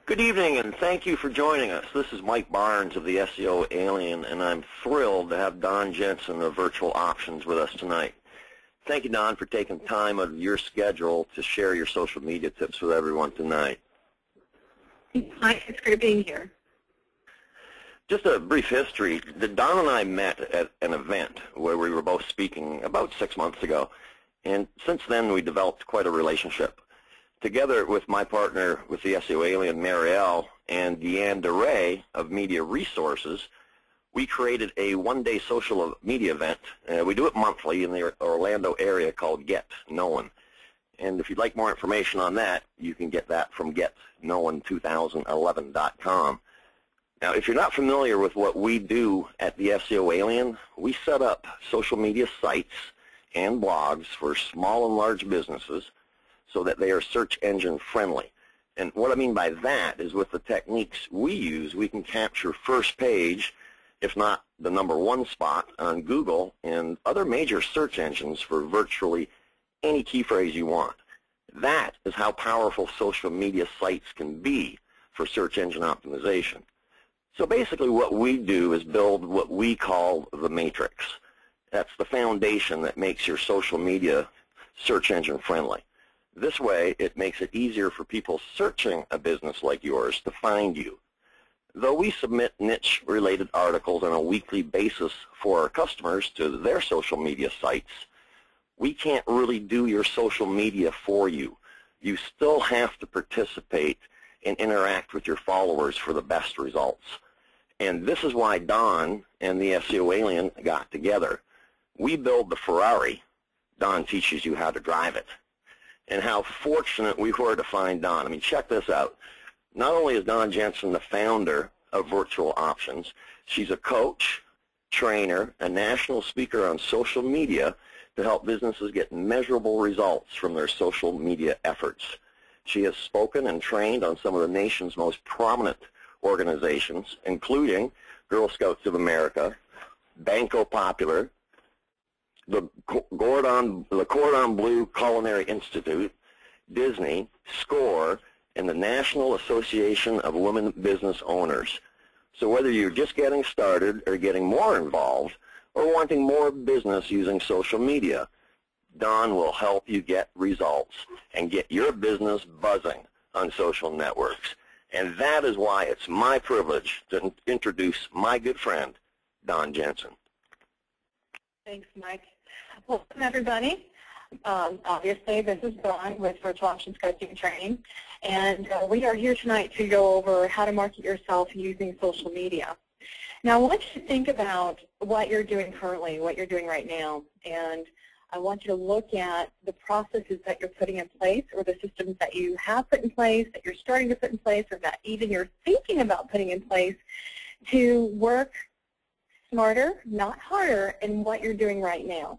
Good evening, and thank you for joining us. This is Mike Barnes of the SEO-Alien, and I'm thrilled to have Don Jensen of Virtual Options with us tonight. Thank you, Don, for taking time out of your schedule to share your social media tips with everyone tonight. Hi, it's great being here. Just a brief history. Don and I met at an event where we were both speaking about 6 months ago, and since then we developed quite a relationship. Together with my partner with the SEO-Alien, Marielle, and Deanne DeRay of Media Resources, we created a one-day social media event. We do it monthly in the Orlando area called Get Known. And if you'd like more information on that, you can get that from getknown2011.com. Now, if you're not familiar with what we do at the SEO-Alien, we set up social media sites and blogs for small and large businesses so that they are search engine friendly. And what I mean by that is with the techniques we use, we can capture first page, if not the #1 spot on Google and other major search engines for virtually any key phrase you want. That is how powerful social media sites can be for search engine optimization. So basically what we do is build what we call the matrix. That's the foundation that makes your social media search engine friendly. This way, it makes it easier for people searching a business like yours to find you. Though we submit niche-related articles on a weekly basis for our customers to their social media sites, we can't really do your social media for you. You still have to participate and interact with your followers for the best results. And this is why Don and the SEO-Alien got together. We build the Ferrari. Don teaches you how to drive it. And how fortunate we were to find Don. I mean, check this out. Not only is Don Jensen the founder of Virtual Options, she's a coach, trainer, a national speaker on social media to help businesses get measurable results from their social media efforts. She has spoken and trained on some of the nation's most prominent organizations, including Girl Scouts of America, Banco Popular, the Cordon Bleu Culinary Institute, Disney, SCORE, and the National Association of Women Business Owners. So whether you're just getting started or getting more involved or wanting more business using social media, Don will help you get results and get your business buzzing on social networks. And that is why it's my privilege to introduce my good friend, Don Jensen. Thanks, Mike. Welcome, everybody. Obviously, this is Dawn with Virtual Options Coaching and Training, and we are here tonight to go over how to market yourself using social media. Now, I want you to think about what you're doing currently, what you're doing right now, and I want you to look at the processes that you're putting in place or the systems that you have put in place, that you're starting to put in place, or that even you're thinking about putting in place to work smarter, not harder, in what you're doing right now.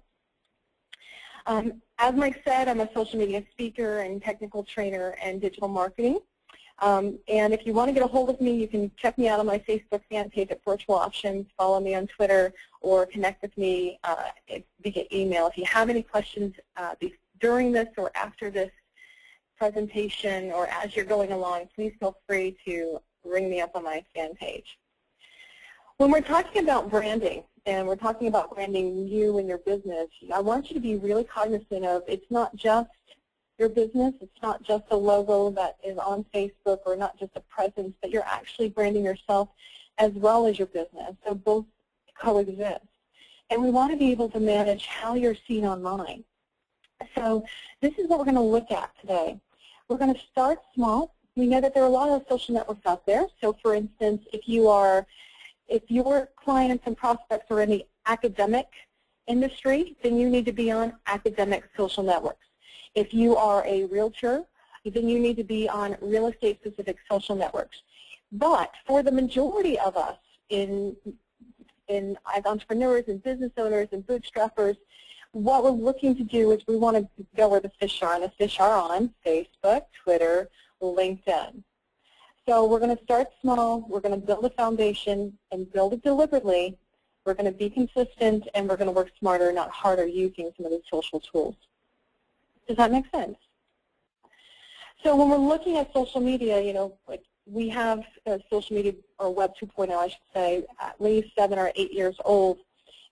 As Mike said, I'm a social media speaker and technical trainer and digital marketing. And if you want to get a hold of me, you can check me out on my Facebook fan page at Virtual Options, follow me on Twitter, or connect with me via email. If you have any questions during this or after this presentation or as you're going along, please feel free to ring me up on my fan page. When we're talking about branding, and we're talking about branding you and your business, I want you to be really cognizant of it's not just your business, it's not just a logo that is on Facebook or not just a presence, but you're actually branding yourself as well as your business. So both coexist. And we want to be able to manage how you're seen online. So this is what we're going to look at today. We're going to start small. We know that there are a lot of social networks out there. So for instance, if your clients and prospects are in the academic industry, then you need to be on academic social networks. If you are a realtor, then you need to be on real estate specific social networks. But for the majority of us as entrepreneurs and business owners and bootstrappers, what we're looking to do is we want to go where the fish are, and the fish are on Facebook, Twitter, LinkedIn. So we're going to start small, we're going to build a foundation and build it deliberately. We're going to be consistent, and we're going to work smarter, not harder, using some of the social tools. Does that make sense? So when we're looking at social media, we have social media, or Web 2.0, I should say, at least 7 or 8 years old,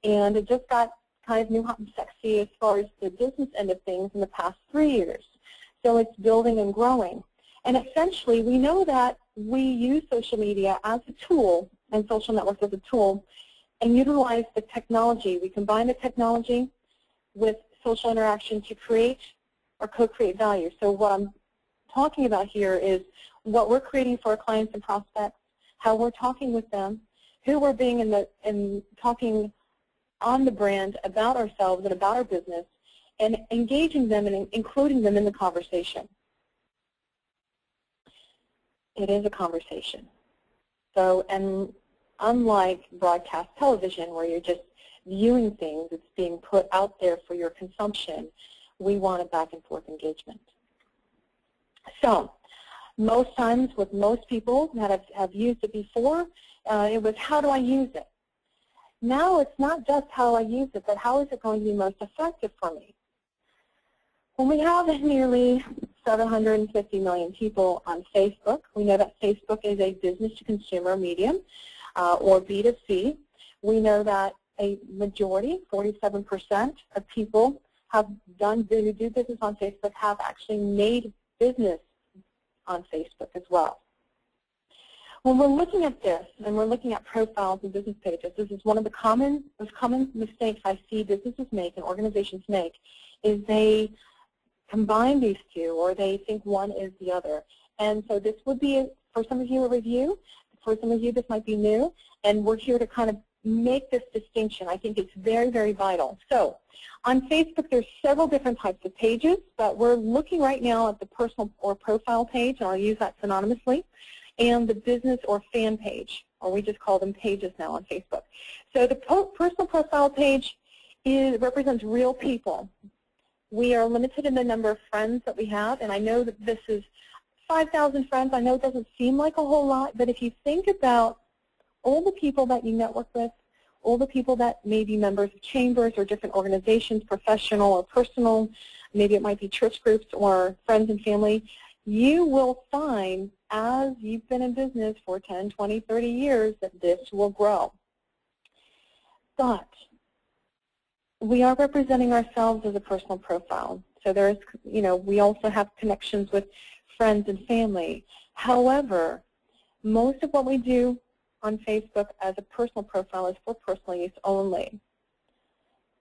and it just got kind of new, hot, and sexy as far as the business end of things in the past 3 years. So it's building and growing. And essentially, we know that we use social media as a tool, and social networks as a tool, and utilize the technology. We combine the technology with social interaction to create or co-create value. So what I'm talking about here is what we're creating for our clients and prospects, how we're talking with them, who we're being in talking on the brand about ourselves and about our business, and engaging them and including them in the conversation. It is a conversation. So, and unlike broadcast television where you're just viewing things, it's being put out there for your consumption, we want a back and forth engagement. So, most times with most people that have used it before, it was, how do I use it? Now it's not just how I use it, but how is it going to be most effective for me? When we have nearly 750 million people on Facebook, we know that Facebook is a business-to-consumer medium, or B2C. We know that a majority, 47% of people who do business on Facebook have actually made business on Facebook as well. When we're looking at this, and we're looking at profiles and business pages, this is one of the most common mistakes I see businesses make and organizations make, is they combine these two, or they think one is the other. And so this would be, for some of you, a review. For some of you, this might be new, and we're here to kind of make this distinction. I think it's very, very vital. So on Facebook, there's several different types of pages, but we're looking right now at the personal or profile page, and I'll use that synonymously, and the business or fan page, or we just call them pages now on Facebook. So the personal profile page represents real people. We are limited in the number of friends that we have, and I know that this is 5,000 friends. I know it doesn't seem like a whole lot, but if you think about all the people that you network with, all the people that may be members of chambers or different organizations, professional or personal, maybe it might be church groups or friends and family, you will find as you've been in business for 10, 20, 30 years that this will grow. But we are representing ourselves as a personal profile. So there's, we also have connections with friends and family. However, most of what we do on Facebook as a personal profile is for personal use only.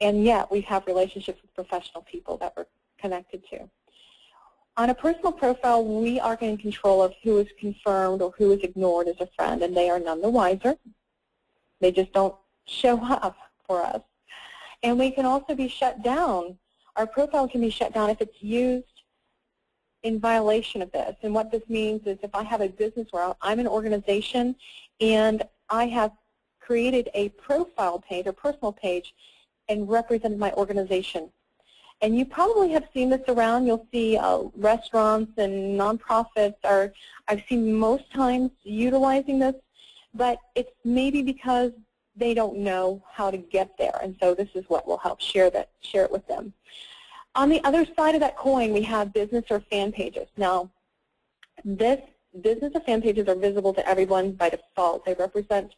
And yet we have relationships with professional people that we're connected to. On a personal profile, we are in control of who is confirmed or who is ignored as a friend, and they are none the wiser. They just don't show up for us. And we can also be shut down. Our profile can be shut down if it's used in violation of this. And what this means is if I have a business where I'm an organization and I have created a profile page or personal page and represented my organization. And you probably have seen this around. You'll see restaurants and nonprofits I've seen most times utilizing this, but it's maybe because they don't know how to get there. And so this is what will help share it with them. On the other side of that coin, we have business or fan pages. Now, this business or fan pages are visible to everyone by default. They represent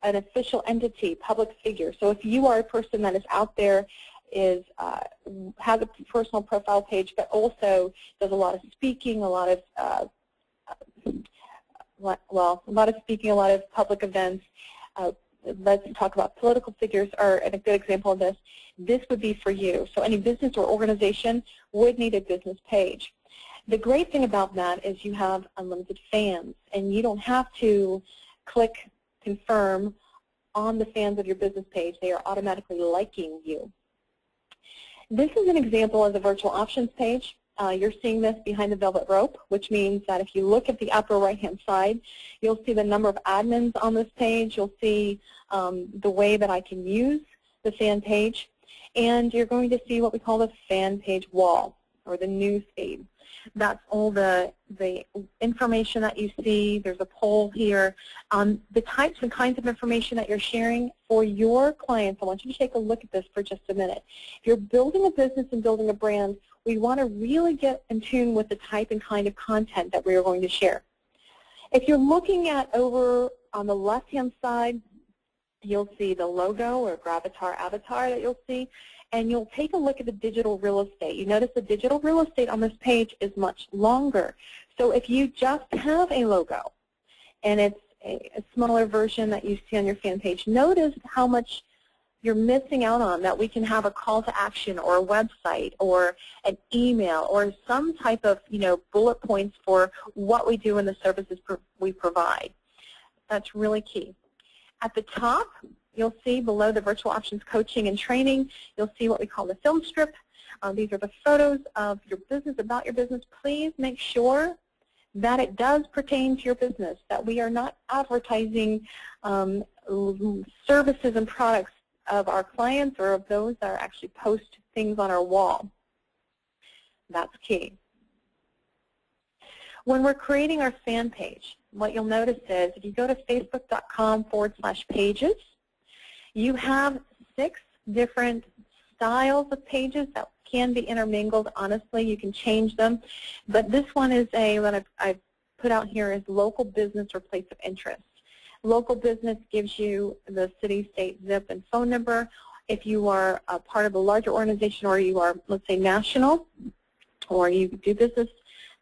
an official entity, public figure. So if you are a person that is out there, has a personal profile page, but also does a lot of speaking, a lot of speaking, a lot of public events. Let's talk about political figures are a good example of this. This would be for you. So any business or organization would need a business page. The great thing about that is you have unlimited fans, and you don't have to click confirm on the fans of your business page. They are automatically liking you. This is an example of the virtual options page. You're seeing this behind the velvet rope, which means that if you look at the upper right-hand side, you'll see the number of admins on this page. You'll see the way that I can use the fan page. And you're going to see what we call the fan page wall, or the news feed. That's all the information that you see. There's a poll here. The types and kinds of information that you're sharing for your clients, I want you to take a look at this for just a minute. If you're building a business and building a brand, we want to really get in tune with the type and kind of content that we are going to share. If you're looking at over on the left-hand side, you'll see the logo or avatar that you'll see, and you'll take a look at the digital real estate. You notice the digital real estate on this page is much longer. So if you just have a logo and it's a smaller version that you see on your fan page, notice how much you're missing out on, that we can have a call to action or a website or an email or some type of, bullet points for what we do and the services we provide. That's really key. At the top, you'll see below the virtual options coaching and training, you'll see what we call the film strip. These are the photos of your business, about your business. Please make sure that it does pertain to your business, that we are not advertising services and products of our clients or of those that are actually post things on our wall. That's key. When we're creating our fan page, what you'll notice is if you go to facebook.com/pages, you have 6 different styles of pages that can be intermingled. Honestly, you can change them. But this one is what I've put out here is local business or place of interest. Local business gives you the city, state, zip, and phone number. If you are a part of a larger organization or you are, let's say, national, or you do business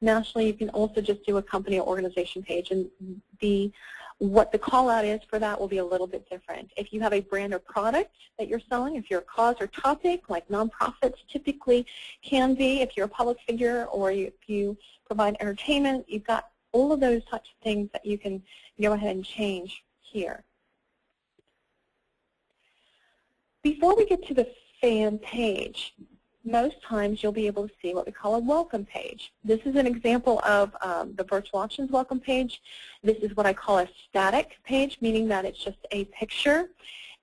nationally, you can also just do a company or organization page, and what the call out is for that will be a little bit different. If you have a brand or product that you're selling, if you're a cause or topic, like nonprofits typically can be, if you're a public figure or if you provide entertainment, you've got all of those types of things that you can go ahead and change here. Before we get to the fan page, most times you'll be able to see what we call a welcome page. This is an example of the virtual options welcome page. This is what I call a static page, meaning that it's just a picture,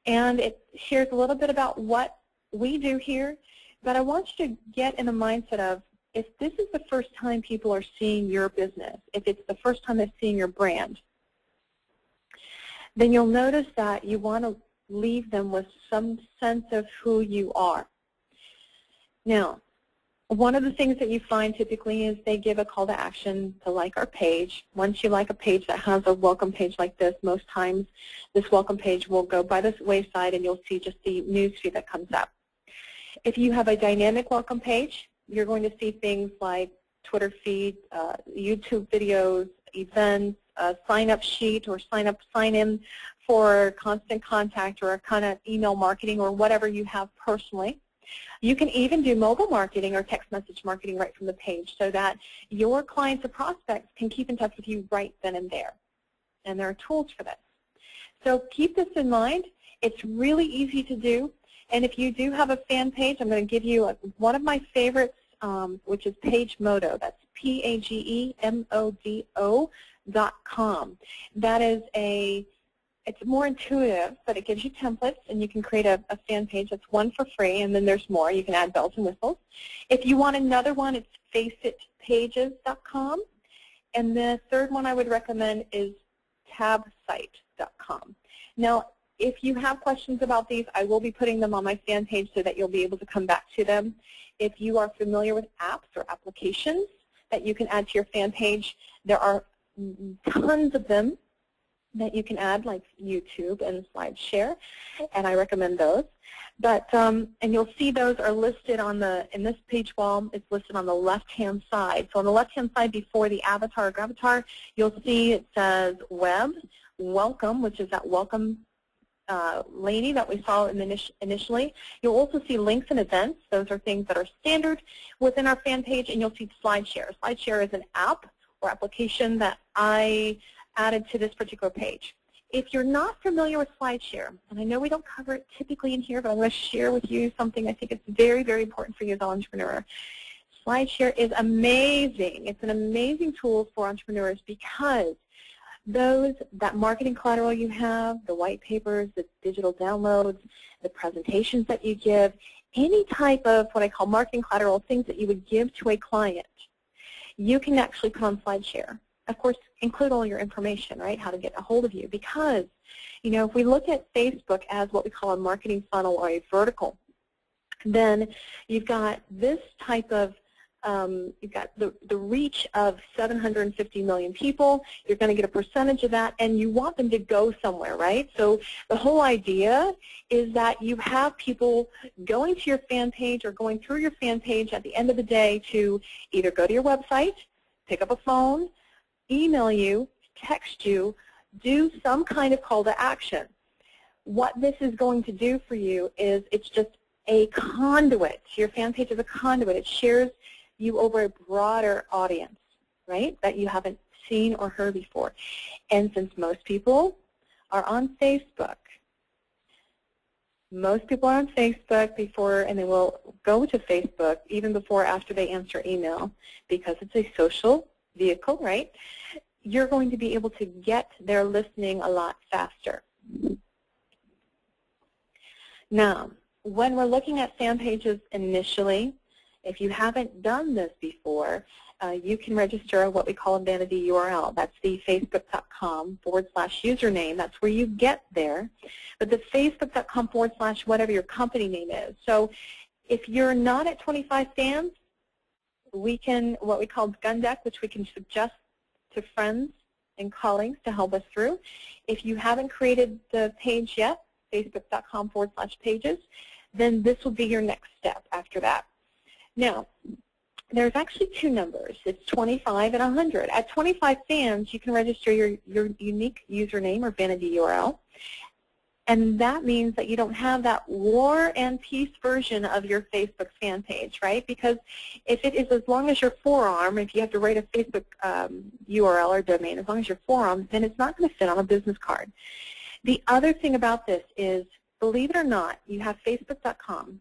and it shares a little bit about what we do here. But I want you to get in the mindset of, if this is the first time people are seeing your business, if it's the first time they're seeing your brand, then you'll notice that you want to leave them with some sense of who you are. Now, one of the things that you find typically is they give a call to action to like our page. Once you like a page that has a welcome page like this, most times this welcome page will go by this wayside and you'll see just the news feed that comes up. If you have a dynamic welcome page, you're going to see things like Twitter feed, YouTube videos, events, a sign-up sheet or sign-in for constant contact or a kind of email marketing or whatever you have personally. You can even do mobile marketing or text message marketing right from the page so that your clients or prospects can keep in touch with you right then and there. And there are tools for this. So keep this in mind. It's really easy to do. And if you do have a fan page, I'm going to give you one of my favorites, which is PageModo. That's PageModo.com. That is it's more intuitive, but it gives you templates, and you can create a fan page. That's one for free, and then there's more. You can add bells and whistles. If you want another one, it's FaceItPages.com. And the third one I would recommend is TabSite.com. Now, if you have questions about these, I will be putting them on my fan page so that you'll be able to come back to them. If you are familiar with apps or applications that you can add to your fan page, there are tons of them that you can add, like YouTube and SlideShare, and I recommend those. But and you'll see those are listed on in this page wall. It's listed on the left-hand side. So on the left-hand side, before the avatar or gravatar, you'll see it says Web, Welcome, which is that welcome lady that we saw initially. You'll also see links and events. Those are things that are standard within our fan page, and you'll see SlideShare. SlideShare is an app or application that I added to this particular page. If you're not familiar with SlideShare, and I know we don't cover it typically in here, but I'm going to share with you something I think it's very, very important for you as an entrepreneur. SlideShare is amazing. It's an amazing tool for entrepreneurs because that marketing collateral you have, the white papers, the digital downloads, the presentations that you give, any type of what I call marketing collateral, things that you would give to a client, you can actually put on SlideShare. Of course, include all your information, right, how to get a hold of you. Because, if we look at Facebook as what we call a marketing funnel or a vertical, then you've got this type of you've got the reach of 750 million people. You're going to get a percentage of that, and you want them to go somewhere, right? So the whole idea is that you have people going to your fan page or going through your fan page at the end of the day to either go to your website, pick up a phone, email you, text you, do some kind of call to action. What this is going to do for you is it's just a conduit. Your fan page is a conduit. It shares you over a broader audience, right, that you haven't seen or heard before. And since most people are on Facebook, before, and they will go to Facebook even before or after they answer email because it's a social vehicle, right? You're going to be able to get their listening a lot faster. Now, when we're looking at fan pages initially, if you haven't done this before, you can register what we call a vanity URL. That's the facebook.com/username. That's where you get there. But the facebook.com/ whatever your company name is. So if you're not at 25 fans, we can, what we call gun deck, which we can suggest to friends and colleagues to help us through. If you haven't created the page yet, facebook.com/pages, then this will be your next step after that. Now, there's actually two numbers. It's 25 and 100. At 25 fans, you can register your unique username or vanity URL, and that means that you don't have that war and peace version of your Facebook fan page, right? Because if it is as long as your forearm, if you have to write a Facebook URL or domain, as long as your forearm, then it's not going to fit on a business card. The other thing about this is, believe it or not, you have facebook.com,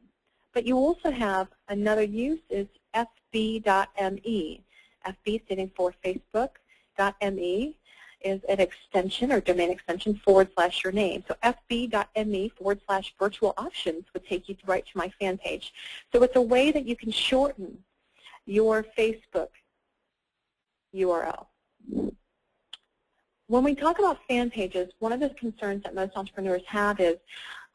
but you also have another use is fb.me. FB standing for Facebook.me is an extension or domain extension / your name. So fb.me / virtual options would take you right to my fan page. So it's a way that you can shorten your Facebook URL. When we talk about fan pages, one of the concerns that most entrepreneurs have is,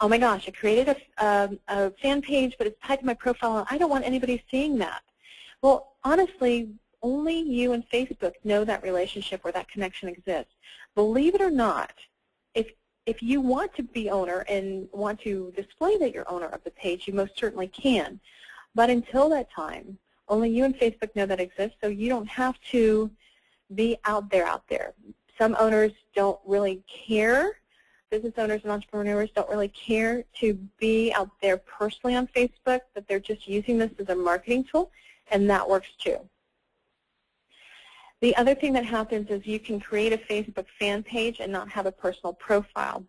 oh my gosh, I created a fan page, but it's tied to my profile, and I don't want anybody seeing that. Well, honestly, only you and Facebook know that relationship or that connection exists. Believe it or not, if you want to be owner and want to display that you're owner of the page, you most certainly can. But until that time, only you and Facebook know that exists, so you don't have to be out there. Some owners don't really care. Business owners and entrepreneurs don't really care to be out there personally on Facebook, but they're just using this as a marketing tool, and that works too. The other thing that happens is you can create a Facebook fan page and not have a personal profile.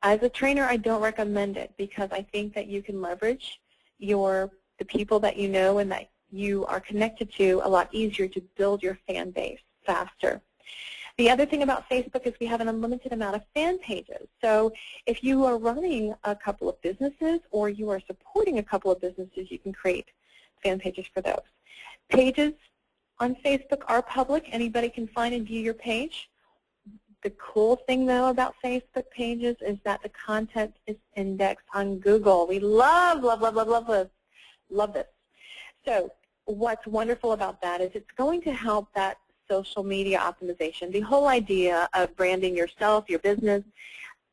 As a trainer, I don't recommend it because I think that you can leverage the people that you know and that you are connected to a lot easier to build your fan base faster. The other thing about Facebook is we have an unlimited amount of fan pages. So if you are running a couple of businesses or you are supporting a couple of businesses, you can create fan pages for those. Pages on Facebook are public. Anybody can find and view your page. The cool thing, though, about Facebook pages is that the content is indexed on Google. We love this. So what's wonderful about that is it's going to help that social media optimization. The whole idea of branding yourself, your business,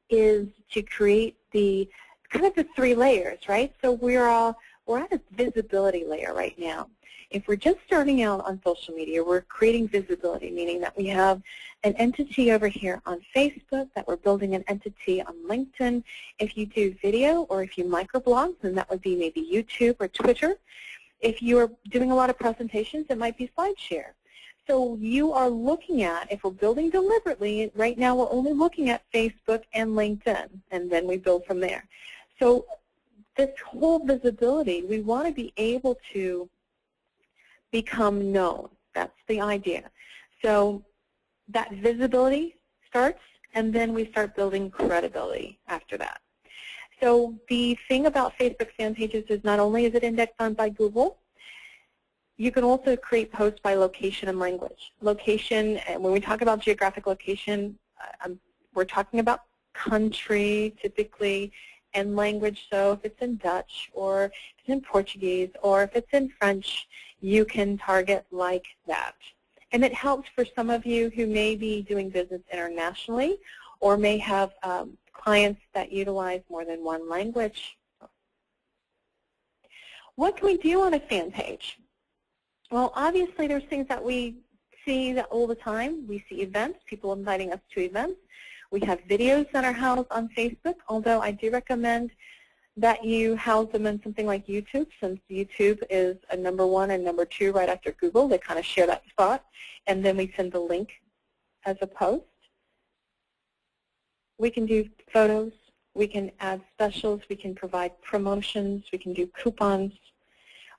is to create the kind of the 3 layers, right? So we're at a visibility layer right now. If we're just starting out on social media, we're creating visibility, meaning that we have an entity over here on Facebook, that we're building an entity on LinkedIn. If you do video or if you microblog, then that would be maybe YouTube or Twitter. If you're doing a lot of presentations, it might be SlideShare. So you are looking at, if we're building deliberately, right now we're only looking at Facebook and LinkedIn, and then we build from there. So this whole visibility, we want to be able to become known. That's the idea. So that visibility starts, and then we start building credibility after that. So the thing about Facebook fan pages is not only is it indexed on by Google, you can also create posts by location and language. Location, and when we talk about geographic location, we're talking about country typically, and language. So if it's in Dutch, or if it's in Portuguese, or if it's in French, you can target like that. And it helps for some of you who may be doing business internationally or may have clients that utilize more than one language. What can we do on a fan page? Well, obviously there's things that we see that all the time. We see events, people inviting us to events. We have videos that are housed on Facebook, although I do recommend that you house them in something like YouTube, since YouTube is a #1 and #2 right after Google. They kind of share that spot, and then we send the link as a post. We can do photos. We can add specials. We can provide promotions. We can do coupons.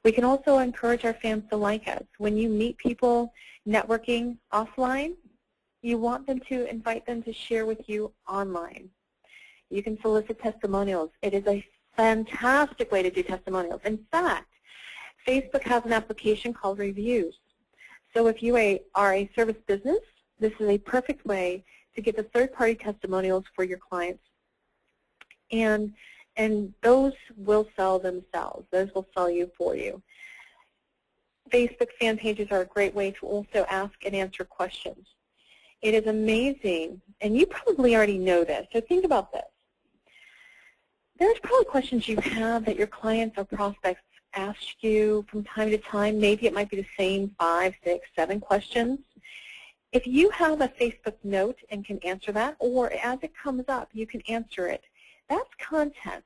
We can also encourage our fans to like us. When you meet people networking offline, you want them to invite them to share with you online. You can solicit testimonials. It is a fantastic way to do testimonials. In fact, Facebook has an application called Reviews. So if you are a service business, this is a perfect way to get the third-party testimonials for your clients. And those will sell themselves. Those will sell you for you. Facebook fan pages are a great way to also ask and answer questions. It is amazing, and you probably already know this, so think about this. There's probably questions you have that your clients or prospects ask you from time to time. Maybe it might be the same 5, 6, 7 questions. If you have a Facebook note and can answer that, or as it comes up, you can answer it, that's content.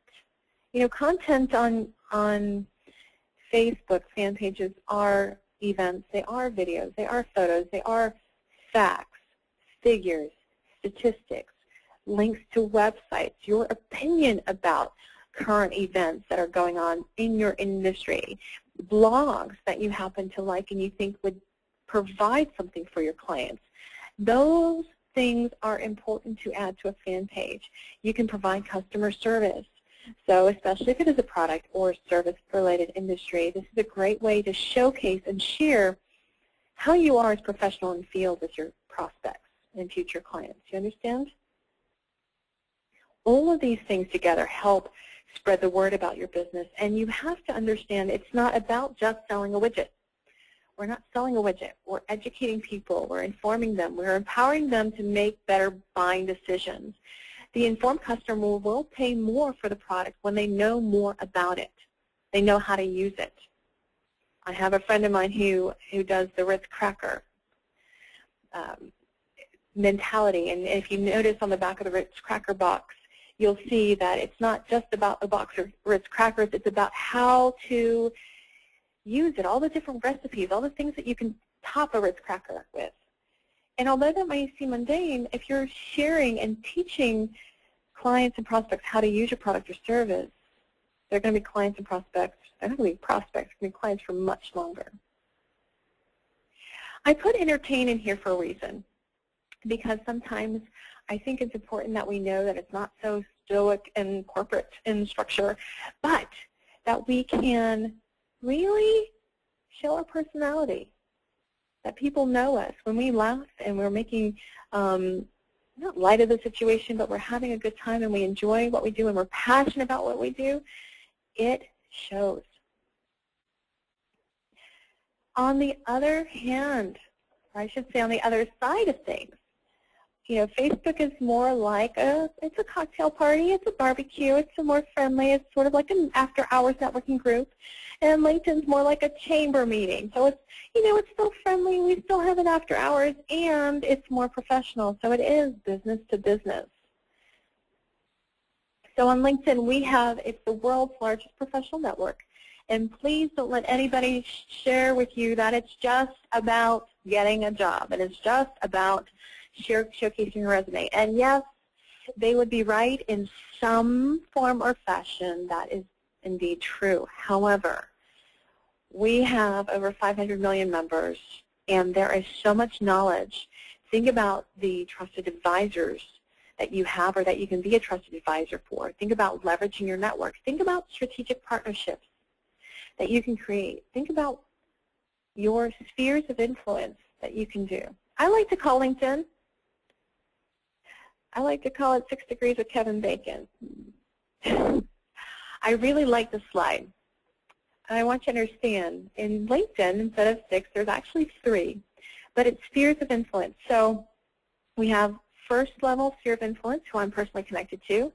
You know, content on Facebook fan pages are events, they are videos, they are photos, they are facts, figures, statistics, links to websites, your opinion about current events that are going on in your industry, blogs that you happen to like and you think would provide something for your clients. Those things are important to add to a fan page. You can provide customer service. So especially if it is a product or service-related industry, this is a great way to showcase and share how you are as professional in the field with your prospects and future clients. You understand? All of these things together help spread the word about your business, and you have to understand it's not about just selling a widget. We're not selling a widget. We're educating people. We're informing them. We're empowering them to make better buying decisions. The informed customer will pay more for the product when they know more about it. They know how to use it. I have a friend of mine who does the Ritz cracker mentality, and if you notice on the back of the Ritz cracker box, you'll see that it's not just about the box of Ritz crackers, it's about how to use it, all the different recipes, all the things that you can top a Ritz cracker with. And although that might seem mundane, if you're sharing and teaching clients and prospects how to use your product or service, they're going to be clients and prospects. They're not going to be prospects, they're going to be clients for much longer. I put entertain in here for a reason, because sometimes I think it's important that we know that it's not so stoic and corporate in structure, but that we can really show our personality, that people know us. When we laugh and we're making, not light of the situation, but we're having a good time and we enjoy what we do and we're passionate about what we do, it shows. On the other hand, or I should say on the other side of things, you know, Facebook is more like it's a cocktail party, it's a barbecue, it's a more friendly, it's sort of like an after-hours networking group. And LinkedIn's more like a chamber meeting. So it's, you know, it's still friendly, we still have an after hours, and it's more professional. So it is business to business. So on LinkedIn we have, it's the world's largest professional network. And please don't let anybody share with you that it's just about getting a job. And it's just about showcasing your resume. And yes, they would be right in some form or fashion. That is indeed true. However, we have over 500 million members, and there is so much knowledge. Think about the trusted advisors that you have or that you can be a trusted advisor for. Think about leveraging your network. Think about strategic partnerships that you can create. Think about your spheres of influence that you can do. I like to call LinkedIn, I like to call it 6 degrees of Kevin Bacon. I really like this slide. And I want you to understand, in LinkedIn, instead of 6, there's actually 3. But it's spheres of influence. So we have first level sphere of influence, who I'm personally connected to.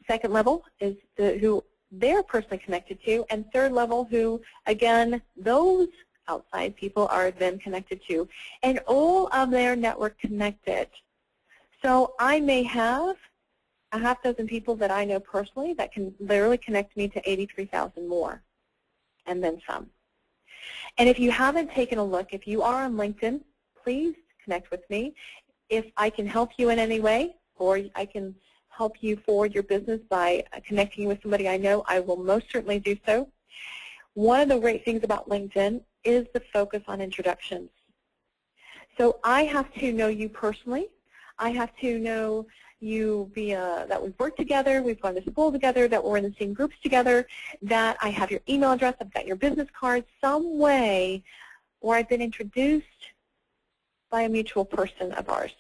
Second level is who they're personally connected to. And third level, who, again, those outside people are then connected to. And all of their network connected. So I may have a half dozen people that I know personally that can literally connect me to 83,000 more, and then some. And if you haven't taken a look, if you are on LinkedIn, please connect with me. If I can help you in any way, or I can help you forward your business by connecting you with somebody I know, I will most certainly do so. One of the great things about LinkedIn is the focus on introductions. So I have to know you personally. I have to know you that we've worked together, we've gone to school together, that we're in the same groups together, that I have your email address, I've got your business card, some way where I've been introduced by a mutual person of ours.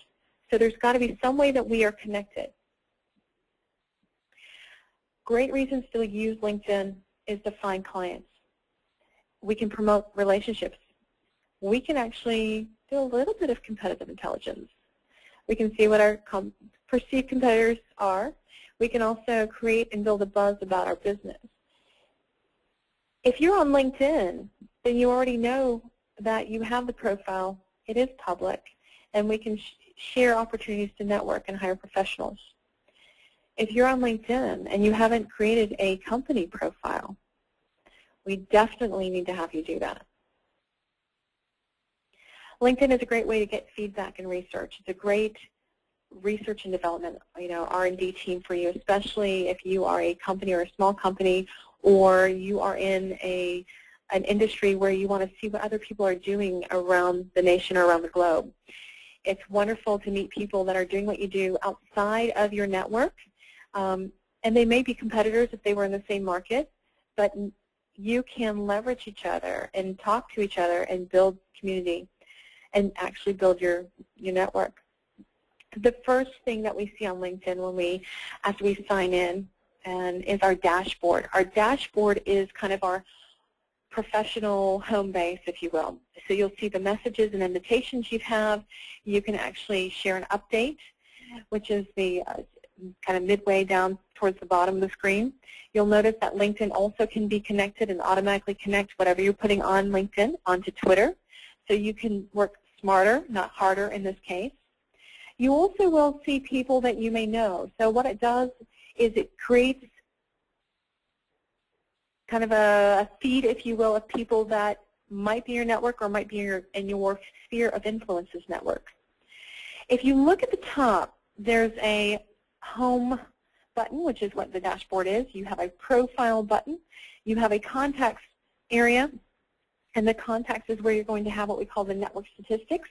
So there's got to be some way that we are connected. Great reasons to use LinkedIn is to find clients. We can promote relationships. We can actually do a little bit of competitive intelligence. We can see what our perceived competitors are. We can also create and build a buzz about our business. If you're on LinkedIn, then you already know that you have the profile. It is public, and we can share opportunities to network and hire professionals. If you're on LinkedIn and you haven't created a company profile, we definitely need to have you do that. LinkedIn is a great way to get feedback and research. It's a great research and development, R&D team for you, especially if you are a company or a small company, or you are in an industry where you want to see what other people are doing around the nation or around the globe. It's wonderful to meet people that are doing what you do outside of your network, and they may be competitors if they were in the same market, but you can leverage each other and talk to each other and build community and actually build your network. The first thing that we see on LinkedIn after we sign in is our dashboard. Our dashboard is kind of our professional home base, if you will. So you'll see the messages and invitations you have. You can actually share an update, which is the kind of midway down towards the bottom of the screen. You'll notice that LinkedIn also can be connected and automatically connect whatever you're putting on LinkedIn onto Twitter. So you can work smarter, not harder in this case. You also will see people that you may know. So what it does is it creates kind of a feed, if you will, of people that might be in your network or might be in your sphere of influences network. If you look at the top, there's a home button, which is what the dashboard is. You have a profile button. You have a contacts area. And the contacts is where you're going to have what we call the network statistics.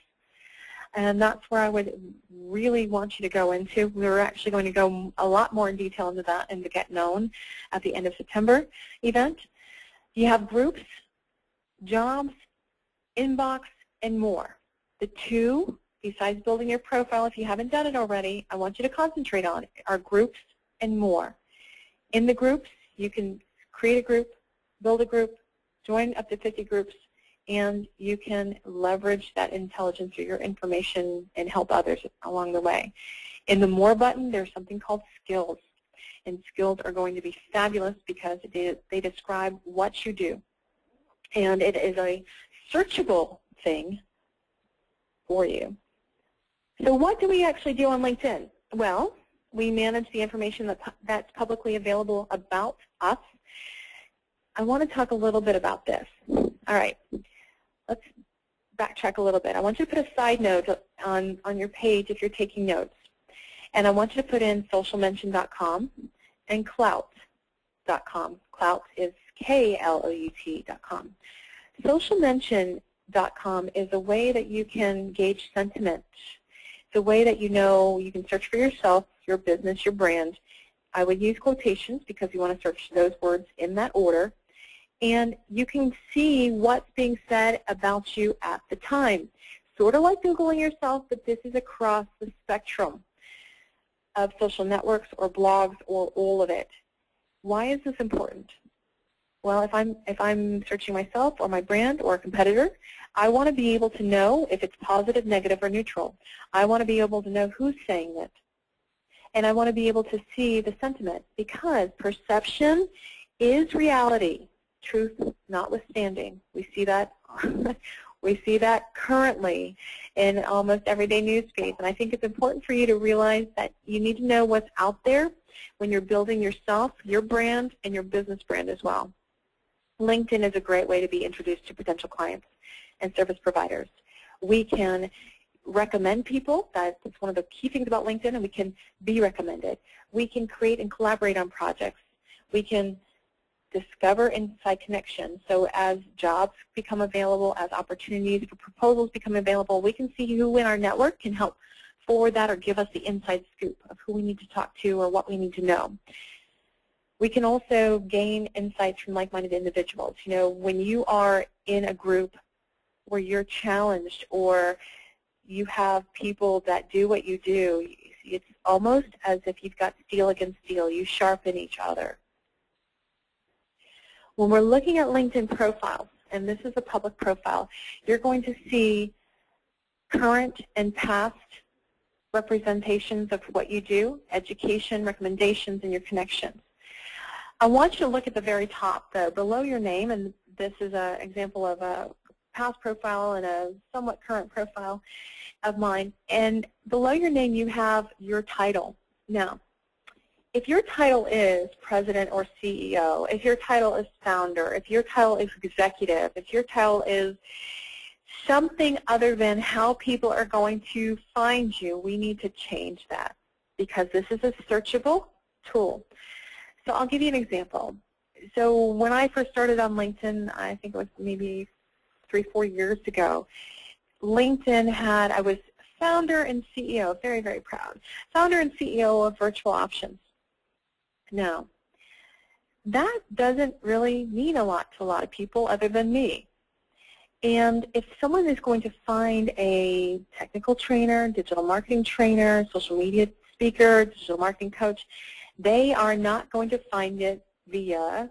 And that's where I would really want you to go into. We're actually going to go a lot more in detail into that and to get known at the end of September event. You have groups, jobs, inbox, and more. The two, besides building your profile, if you haven't done it already, I want you to concentrate on are groups and more. In the groups, you can create a group, build a group, join up to 50 groups, and you can leverage that intelligence or your information and help others along the way. In the More button, there's something called Skills. And skills are going to be fabulous because they describe what you do. And it is a searchable thing for you. So what do we actually do on LinkedIn? Well, we manage the information that's publicly available about us. I want to talk a little bit about this. All right, let's backtrack a little bit. I want you to put a side note on your page if you're taking notes. And I want you to put in socialmention.com and clout.com. Clout is Klout.com. Socialmention.com is a way that you can gauge sentiment. It's a way that you can search for yourself, your business, your brand. I would use quotations because you want to search those words in that order. And you can see what's being said about you at the time. Sort of like Googling yourself, but this is across the spectrum of social networks or blogs or all of it. Why is this important? Well, if I'm searching myself or my brand or a competitor, I want to be able to know if it's positive, negative, or neutral. I want to be able to know who's saying it. And I want to be able to see the sentiment, because perception is reality, truth notwithstanding. We see that we see that currently in almost everyday news feeds. And I think it's important for you to realize that you need to know what's out there when you're building yourself, your brand, and your business brand as well. LinkedIn is a great way to be introduced to potential clients and service providers. We can recommend people. That's one of the key things about LinkedIn, and we can be recommended. We can create and collaborate on projects. We can discover inside connections. So as jobs become available, as opportunities for proposals become available, we can see who in our network can help forward that or give us the inside scoop of who we need to talk to or what we need to know. We can also gain insights from like-minded individuals. You know, when you are in a group where you're challenged or you have people that do what you do, it's almost as if you've got steel against steel. You sharpen each other. When we're looking at LinkedIn profiles, and this is a public profile, you're going to see current and past representations of what you do, education, recommendations, and your connections. I want you to look at the very top, though, below your name, and this is an example of a past profile and a somewhat current profile of mine. And below your name, you have your title. Now, if your title is president or CEO, if your title is founder, if your title is executive, if your title is something other than how people are going to find you, we need to change that, because this is a searchable tool. So I'll give you an example. So when I first started on LinkedIn, I think it was maybe 3-4 years ago, LinkedIn had, I was founder and CEO, very, very proud, founder and CEO of Virtual Options. Now, that doesn't really mean a lot to a lot of people other than me. And if someone is going to find a technical trainer, digital marketing trainer, social media speaker, digital marketing coach, they are not going to find it via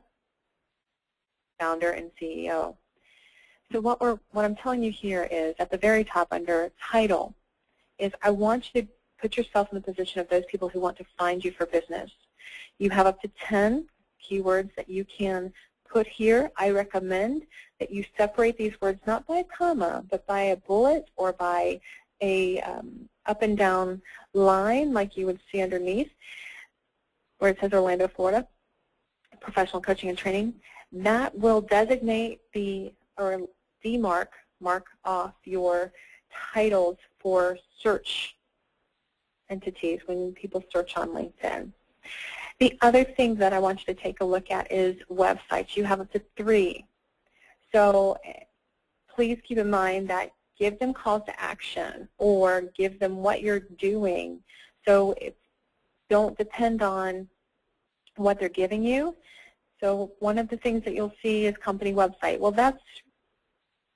founder and CEO. So what I'm telling you here is at the very top under title is I want you to put yourself in the position of those people who want to find you for business. You have up to 10 keywords that you can put here. I recommend that you separate these words not by a comma, but by a bullet or by a up and down line like you would see underneath where it says Orlando, Florida, professional coaching and training. That will designate or mark off your titles for search entities when people search on LinkedIn. The other thing that I want you to take a look at is websites. You have up to 3. So please keep in mind that give them calls to action or give them what you're doing. So don't depend on what they're giving you. So one of the things that you'll see is company website. Well, that's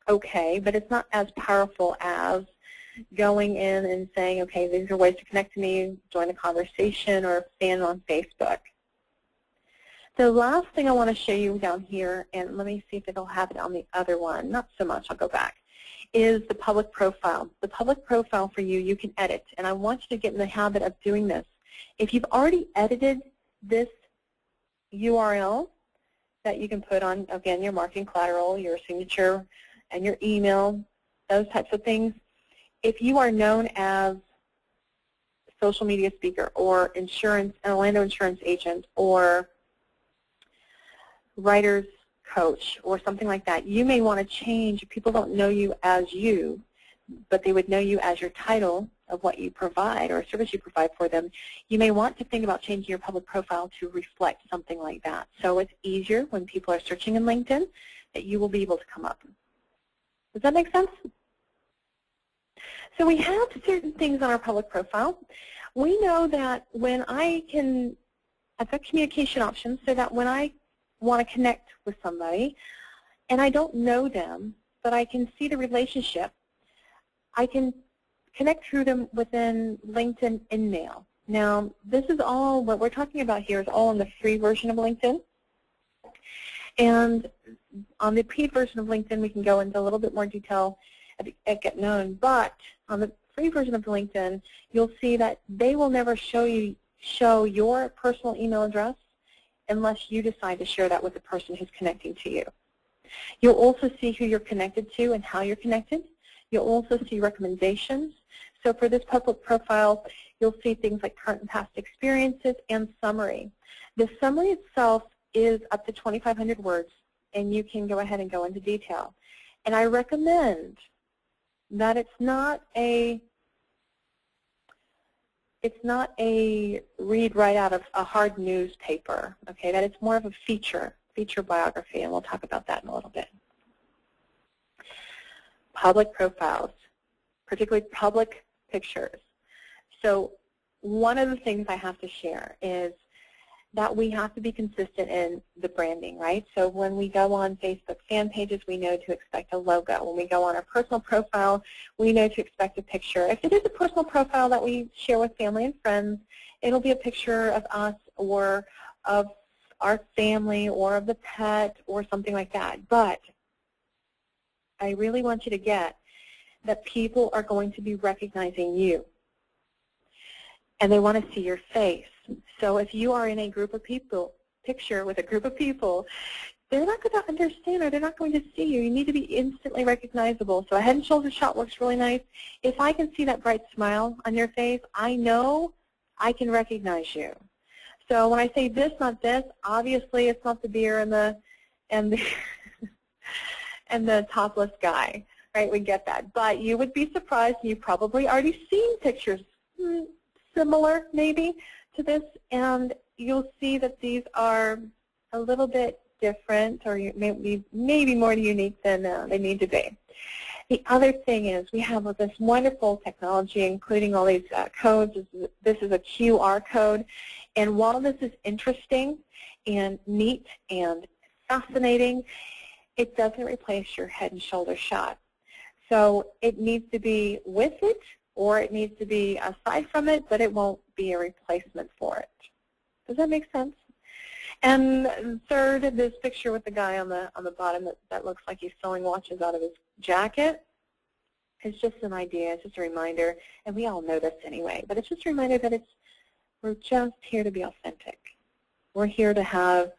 okay, but it's not as powerful as going in and saying, okay, these are ways to connect to me, join a conversation, or fan on Facebook. The last thing I want to show you down here, and let me see if it'll have it on the other one, not so much, I'll go back, is the public profile. The public profile for you, you can edit, and I want you to get in the habit of doing this. If you've already edited this URL that you can put on, again, your marketing collateral, your signature, and your email, those types of things, if you are known as a social media speaker or an Orlando insurance agent or writer's coach or something like that, you may want to change. People don't know you as you, but they would know you as your title of what you provide or a service you provide for them. You may want to think about changing your public profile to reflect something like that. So it's easier when people are searching in LinkedIn that you will be able to come up. Does that make sense? So we have certain things on our public profile. We know that when I've got communication options so that when I want to connect with somebody and I don't know them, but I can see the relationship, I can connect through them within LinkedIn InMail. Now, this is all, what we're talking about here is all in the free version of LinkedIn. And on the paid version of LinkedIn, we can go into a little bit more detail at Get Known. But on the free version of LinkedIn, you'll see that they will never show your personal email address unless you decide to share that with the person who's connecting to you. You'll also see who you're connected to and how you're connected. You'll also see recommendations. So for this public profile, you'll see things like current and past experiences and summary. The summary itself is up to 2,500 words, and you can go ahead and go into detail. And I recommend that it's not a read right out of a hard newspaper, okay? That it's more of a feature biography, and we'll talk about that in a little bit. Public profiles, particularly public pictures. So one of the things I have to share is that we have to be consistent in the branding, right? So when we go on Facebook fan pages, we know to expect a logo. When we go on our personal profile, we know to expect a picture. If it is a personal profile that we share with family and friends, it'll be a picture of us or of our family or of the pet or something like that. But I really want you to get that people are going to be recognizing you, and they want to see your face. So if you are in a group of people, picture with a group of people, they're not going to understand, or they're not going to see you. You need to be instantly recognizable. So a head and shoulder shot works really nice. If I can see that bright smile on your face, I know I can recognize you. So when I say this, not this, obviously it's not the deer and the and the topless guy, right? We get that. But you would be surprised, and you've probably already seen pictures similar maybe to this, and you'll see that these are a little bit different, or maybe more unique than they need to be. The other thing is we have this wonderful technology, including all these codes. This is a QR code, and while this is interesting and neat and fascinating, it doesn't replace your head and shoulder shot. So it needs to be with it, or it needs to be aside from it, but it won't be a replacement for it. Does that make sense? And third, this picture with the guy on the bottom that looks like he's selling watches out of his jacket is just an idea. It's just a reminder, and we all know this anyway, but it's just a reminder that we're just here to be authentic. We're here to have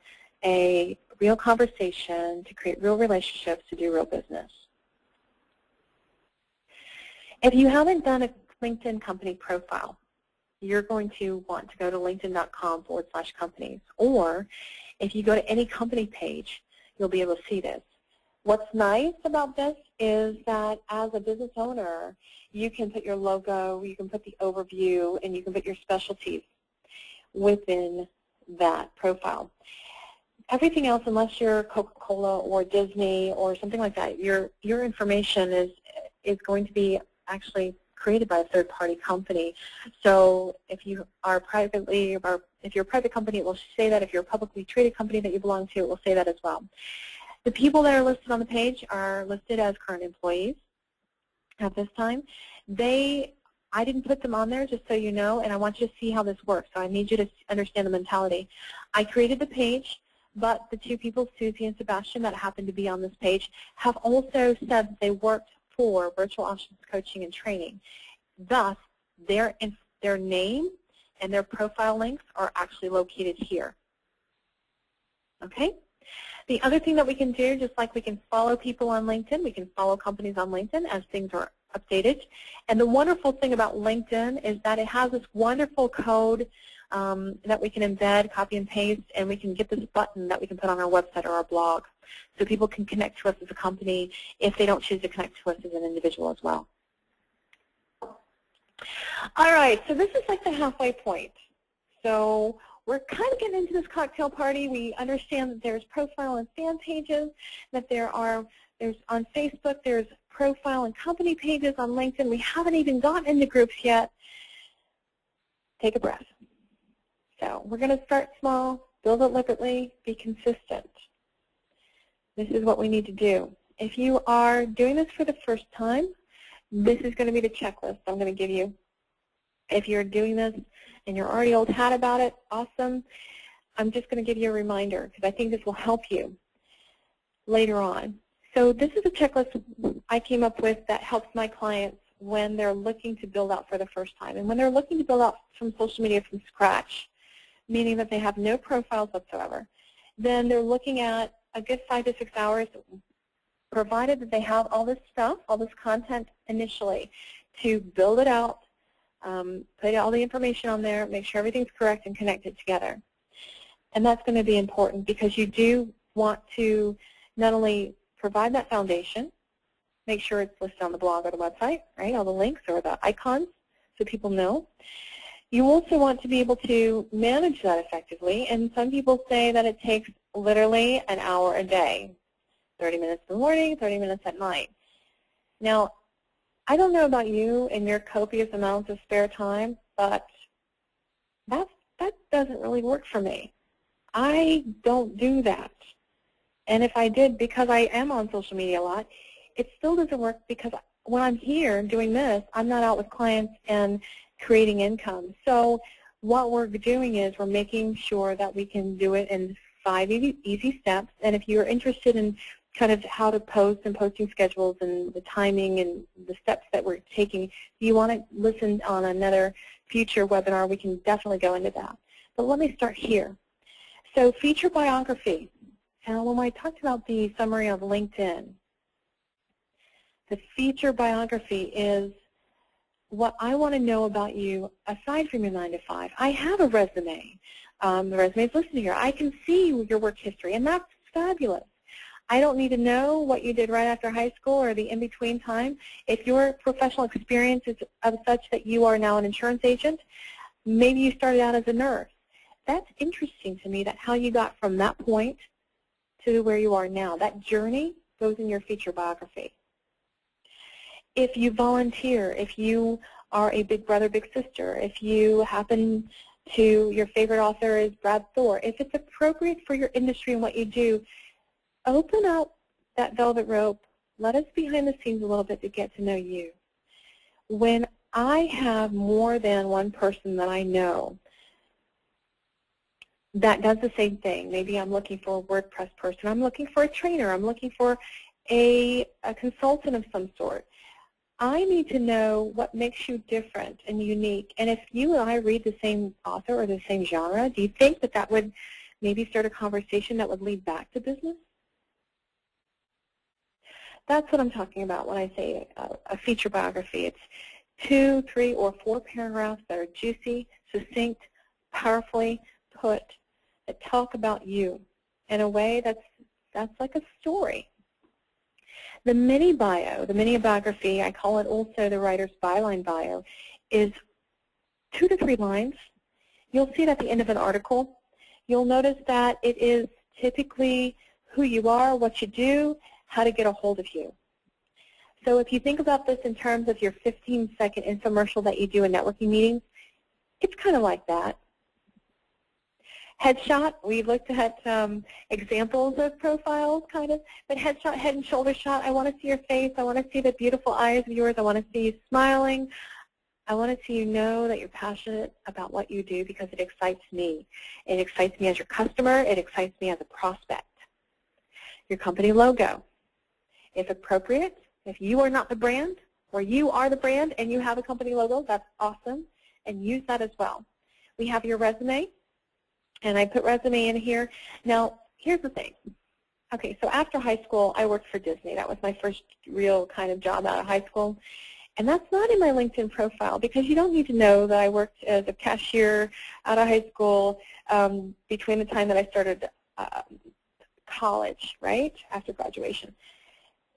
a real conversation, to create real relationships, to do real business. If you haven't done a LinkedIn company profile, you're going to want to go to linkedin.com/companies. Or if you go to any company page, you'll be able to see this. What's nice about this is that as a business owner, you can put your logo, you can put the overview, and you can put your specialties within that profile. Everything else, unless you're Coca-Cola or Disney or something like that, your information is going to be actually created by a third-party company. So if you are privately, or if you're a private company, it will say that. If you're a publicly traded company that you belong to, it will say that as well. The people that are listed on the page are listed as current employees at this time. I didn't put them on there, just so you know, and I want you to see how this works. So I need you to understand the mentality. I created the page, but the two people, Susie and Sebastian, that happen to be on this page, have also said that they worked for Virtual Options Coaching and Training. Thus, their name and their profile links are actually located here. Okay? The other thing that we can do, just like we can follow people on LinkedIn, we can follow companies on LinkedIn as things are updated. And the wonderful thing about LinkedIn is that it has this wonderful code that we can embed, copy and paste, and we can get this button that we can put on our website or our blog. So people can connect to us as a company if they don't choose to connect to us as an individual as well. All right, so this is like the halfway point. So we're kind of getting into this cocktail party. We understand that there's profile and fan pages, that there's on Facebook, there's profile and company pages on LinkedIn. We haven't even gotten into groups yet. Take a breath. So we're going to start small, build it deliberately, be consistent. This is what we need to do. If you are doing this for the first time, this is going to be the checklist I'm going to give you. If you're doing this and you're already old hat about it, awesome. I'm just going to give you a reminder because I think this will help you later on. So this is a checklist I came up with that helps my clients when they're looking to build out for the first time. And when they're looking to build out from social media from scratch, meaning that they have no profiles whatsoever, then they're looking at a good 5 to 6 hours, provided that they have all this stuff, all this content initially, to build it out, put all the information on there, make sure everything's correct, and connect it together. And that's going to be important because you do want to not only provide that foundation, make sure it's listed on the blog or the website, right, all the links or the icons so people know. You also want to be able to manage that effectively, and some people say that it takes literally an hour a day, 30 minutes in the morning, 30 minutes at night. Now, I don't know about you and your copious amounts of spare time, but that doesn't really work for me. I don't do that. And if I did, because I am on social media a lot, it still doesn't work because when I'm here doing this, I'm not out with clients and creating income. So what we're doing is we're making sure that we can do it in 5 easy steps. And if you're interested in kind of how to post and posting schedules and the timing and the steps that we're taking, if you want to listen on another future webinar, we can definitely go into that. But let me start here. So feature biography. Now, when I talked about the summary of LinkedIn, the feature biography is what I want to know about you aside from your 9 to 5. I have a resume. The resume is listed here. I can see your work history, and that's fabulous. I don't need to know what you did right after high school or the in-between time. If your professional experience is of such that you are now an insurance agent, maybe you started out as a nurse. That's interesting to me, that how you got from that point to where you are now. That journey goes in your feature biography. If you volunteer, if you are a big brother, big sister, if you happen to, your favorite author is Brad Thor, if it's appropriate for your industry and what you do, open up that velvet rope. Let us behind the scenes a little bit to get to know you. When I have more than one person that I know that does the same thing, maybe I'm looking for a WordPress person, I'm looking for a trainer, I'm looking for a consultant of some sort, I need to know what makes you different and unique. And if you and I read the same author or the same genre, do you think that that would maybe start a conversation that would lead back to business? That's what I'm talking about when I say a feature biography. It's 2, 3, or 4 paragraphs that are juicy, succinct, powerfully put, that talk about you in a way that's like a story. The mini bio, the mini biography, I call it also the writer's byline bio, is 2 to 3 lines. You'll see it at the end of an article. You'll notice that it is typically who you are, what you do, how to get a hold of you. So if you think about this in terms of your 15-second infomercial that you do in networking meetings, it's kind of like that. Headshot, we looked at examples of profiles, kind of, but headshot, head and shoulder shot, I want to see your face, I want to see the beautiful eyes of yours, I want to see you smiling, I want to see you know that you're passionate about what you do because it excites me. It excites me as your customer, it excites me as a prospect. Your company logo, if appropriate, if you are not the brand, or you are the brand and you have a company logo, that's awesome, and use that as well. We have your resume. And I put resume in here. Now, here's the thing. Okay, so after high school, I worked for Disney. That was my first real kind of job out of high school. And that's not in my LinkedIn profile because you don't need to know that I worked as a cashier out of high school between the time that I started college, right, after graduation.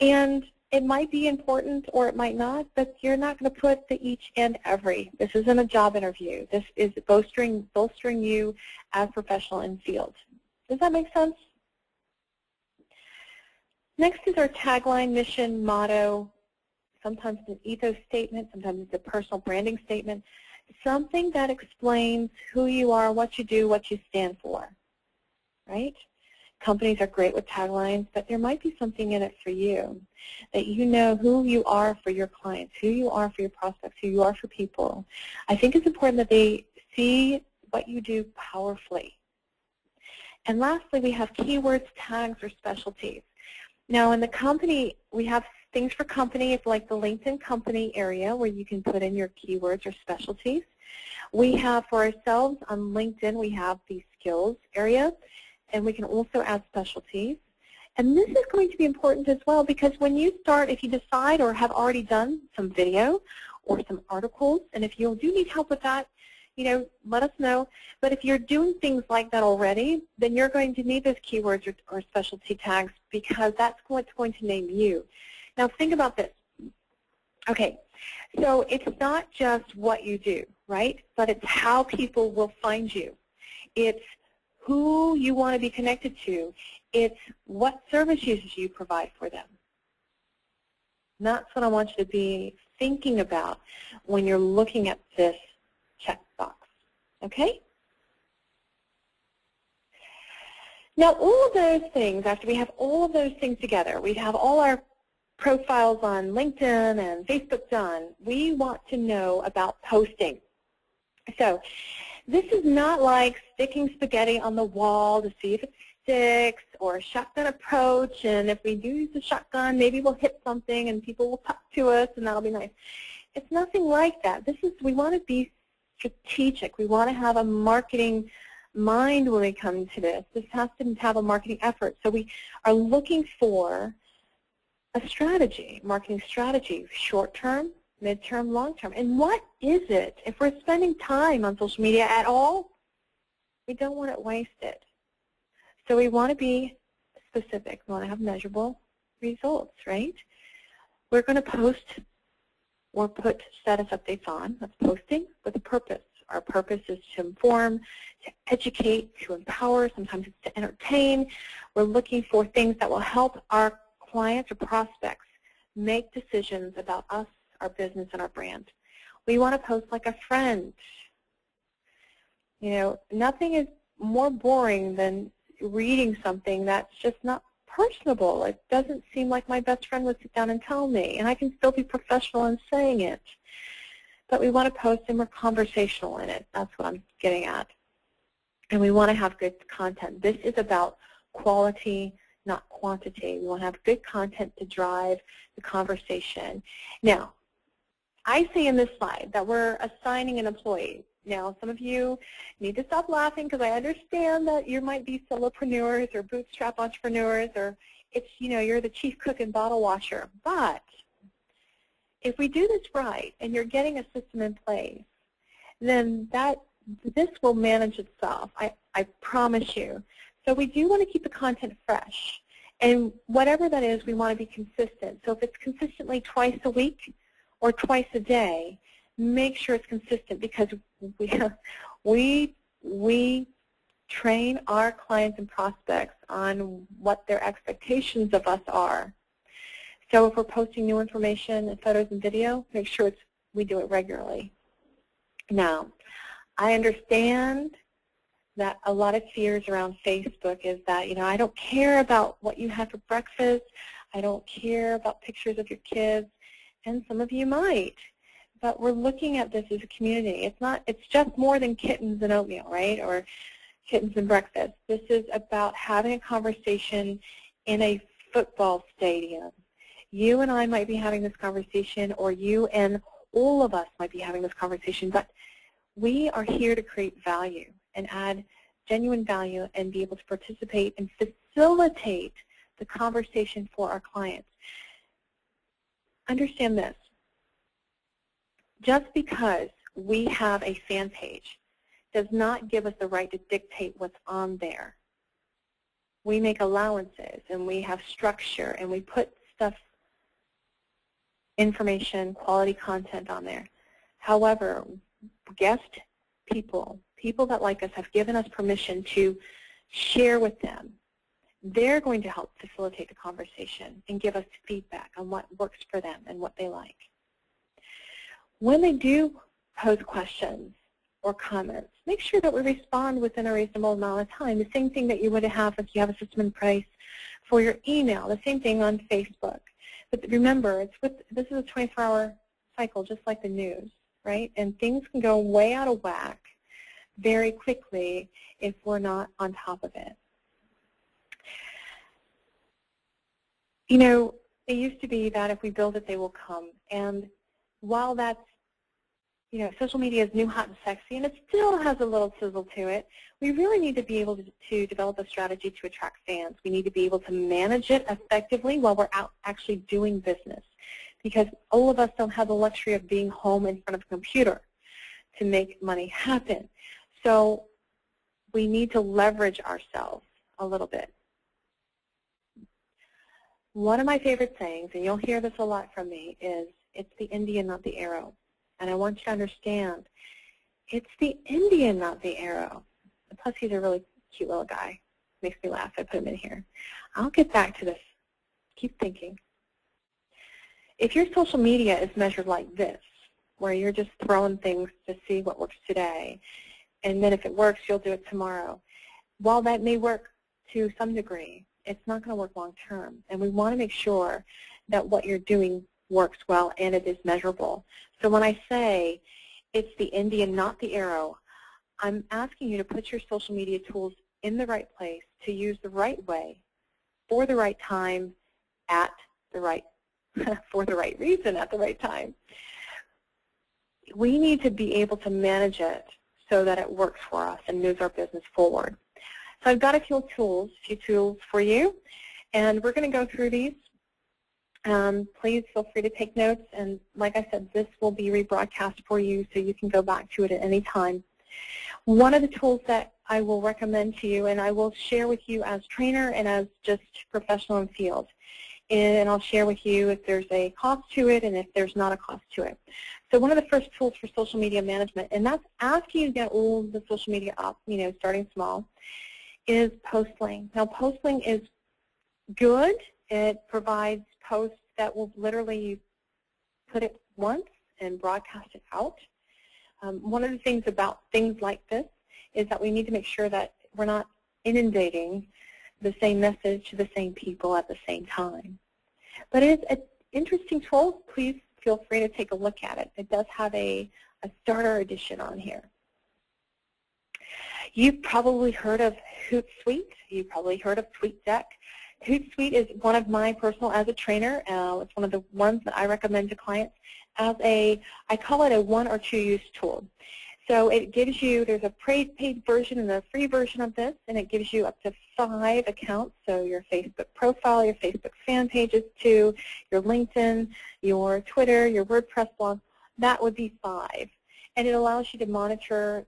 And it might be important or it might not, but you're not going to put the each and every. This isn't a job interview. This is bolstering you as professional in field. Does that make sense? Next is our tagline, mission, motto. Sometimes it's an ethos statement. Sometimes it's a personal branding statement. Something that explains who you are, what you do, what you stand for, right? Companies are great with taglines, but there might be something in it for you, that you know who you are for your clients, who you are for your prospects, who you are for people. I think it's important that they see what you do powerfully. And lastly, we have keywords, tags, or specialties. Now, in the company, we have things for company. It's like the LinkedIn company area where you can put in your keywords or specialties. We have for ourselves on LinkedIn, we have the skills area, and we can also add specialties. And this is going to be important as well, because when you start, if you decide or have already done some video or some articles, and if you do need help with that, let us know. But if you're doing things like that already, then you're going to need those keywords or specialty tags, because that's what's going to name you. Now think about this. Okay, so it's not just what you do, right? But it's how people will find you. It's who you want to be connected to. It's what services you provide for them. And that's what I want you to be thinking about when you're looking at this checkbox. Okay? Now, all of those things, after we have all of those things together, we have all our profiles on LinkedIn and Facebook done, we want to know about posting. So this is not like sticking spaghetti on the wall to see if it sticks, or a shotgun approach, and if we do use a shotgun, maybe we'll hit something and people will talk to us and that'll be nice. It's nothing like that. We want to be strategic. We want to have a marketing mind when we come to this. This has to have a marketing effort. So we are looking for a strategy, marketing strategy, short-term, mid-term, long-term. And what is it? If we're spending time on social media at all, we don't want it wasted. So we want to be specific. We want to have measurable results, right? We're going to post or put status updates on. That's posting with a purpose. Our purpose is to inform, to educate, to empower. Sometimes it's to entertain. We're looking for things that will help our clients or prospects make decisions about us, our business, and our brand. We want to post like a friend. Nothing is more boring than reading something that's just not personable. It doesn't seem like my best friend would sit down and tell me, and I can still be professional in saying it. But we want to post and we're conversational in it. That's what I'm getting at. And we want to have good content. This is about quality, not quantity. We want to have good content to drive the conversation. Now, I say in this slide that we're assigning an employee. Now, some of you need to stop laughing, because I understand that you might be solopreneurs or bootstrap entrepreneurs, or it's, you're the chief cook and bottle washer. But if we do this right and you're getting a system in place, then this will manage itself. I promise you. So we do want to keep the content fresh. And whatever that is, we want to be consistent. So if it's consistently twice a week or twice a day, make sure it's consistent, because we train our clients and prospects on what their expectations of us are. So if we're posting new information and photos and video, make sure we do it regularly. Now, I understand that a lot of fears around Facebook is that, I don't care about what you had for breakfast. I don't care about pictures of your kids. And some of you might. But we're looking at this as a community. It's just more than kittens and oatmeal, right? Or kittens and breakfast. This is about having a conversation in a football stadium. You and I might be having this conversation, or you and all of us might be having this conversation, but we are here to create value and add genuine value and be able to participate and facilitate the conversation for our clients. Understand this. Just because we have a fan page does not give us the right to dictate what's on there. We make allowances, and we have structure, and we put stuff, information, quality content on there. However, guest people that like us, have given us permission to share with them. They're going to help facilitate the conversation and give us feedback on what works for them and what they like. When they do pose questions or comments. Make sure that we respond within a reasonable amount of time. The same thing that you would have if you have a system in place for your email. The same thing on Facebook. But remember, this is a 24-hour cycle, just like the news, right? And things can go way out of whack very quickly if we're not on top of it. You know, it used to be that if we build it, they will come. And while that's, you know, social media is new, hot, and sexy, and it still has a little sizzle to it, we really need to be able to develop a strategy to attract fans. We need to be able to manage it effectively while we're out actually doing business, because all of us don't have the luxury of being home in front of a computer to make money happen. So we need to leverage ourselves a little bit. One of my favorite sayings, and you'll hear this a lot from me, is it's the Indian, not the arrow. And I want you to understand, it's the Indian, not the arrow. And plus, he's a really cute little guy. Makes me laugh. I put him in here. I'll get back to this. Keep thinking. If your social media is measured like this, where you're just throwing things to see what works today, and then if it works, you'll do it tomorrow, while that may work to some degree, it's not going to work long term. And we want to make sure that what you're doing works well and it is measurable. So when I say it's the Indian, not the arrow, I'm asking you to put your social media tools in the right place, to use the right way, for the right time, at the right, for the right reason, at the right time. We need to be able to manage it so that it works for us and moves our business forward. So I've got a few tools for you, and we're going to go through these. Please feel free to take notes, and like I said, this will be rebroadcast for you so you can go back to it at any time. One of the tools that I will recommend to you, and I will share with you as trainer and as just professional in field, and I'll share with you if there's a cost to it and if there's not a cost to it. So one of the first tools for social media management, and that's after you get all the social media up, you know, starting small, is Postling. Now, Postling is good. It provides posts that will literally put it once and broadcast it out. One of the things about things like this is that we need to make sure that we're not inundating the same message to the same people at the same time. But it is an interesting tool. Please feel free to take a look at it. It does have a starter edition on here. You've probably heard of Hootsuite. You've probably heard of TweetDeck. Hootsuite is one of my personal, as a trainer, it's one of the ones that I recommend to clients as I call it a 1 or 2 use tool. So it gives you, there's a paid version and a free version of this, and it gives you up to 5 accounts, so your Facebook profile, your Facebook fan pages too, your LinkedIn, your Twitter, your WordPress blog, that would be 5. And it allows you to monitor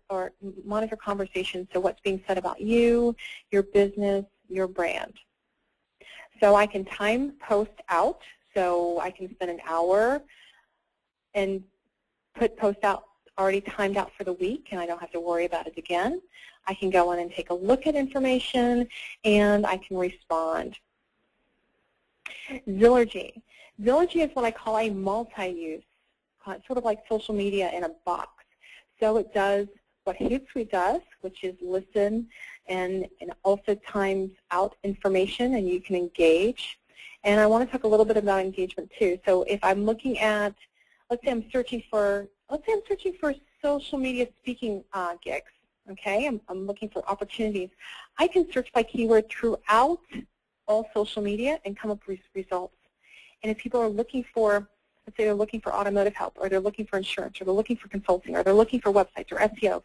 conversations, so what's being said about you, your business, your brand. So I can time post out, so I can spend an hour and put post out already timed out for the week, and I don't have to worry about it again. I can go in and take a look at information, and I can respond. Zillergy. Zillergy is what I call a multi-use, sort of like social media in a box. So it does what Hootsuite does, which is listen and also times out information, and you can engage. And I want to talk a little bit about engagement too. So if I'm looking at, let's say I'm searching for social media speaking gigs, okay? I'm looking for opportunities. I can search by keyword throughout all social media and come up with results. And if people are looking for, let's say they're looking for automotive help, or they're looking for insurance, or they're looking for consulting, or they're looking for websites or SEO,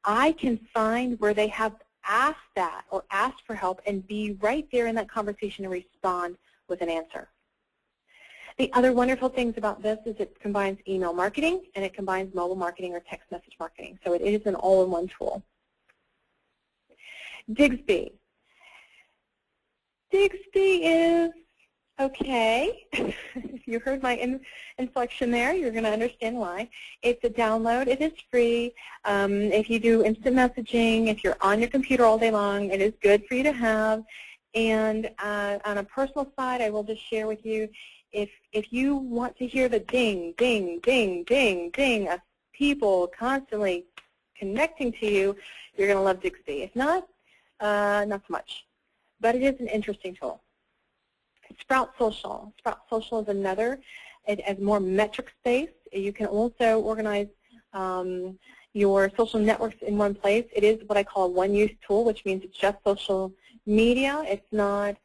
I can find where they have asked that or asked for help and be right there in that conversation and respond with an answer. The other wonderful things about this is it combines email marketing and it combines mobile marketing or text message marketing. So it is an all-in-one tool. Digsby. Digsby is okay. If you heard my inflection there, you're going to understand why. It's a download. It is free. If you do instant messaging, if you're on your computer all day long, it is good for you to have. And on a personal side, I will just share with you, if you want to hear the ding, ding, ding, ding, ding of people constantly connecting to you, you're going to love Digsby. If not, not so much. But it is an interesting tool. Sprout Social. Sprout Social is another. It has more metrics-based. You can also organize your social networks in one place. It is what I call a one-use tool, which means it's just social media. It's not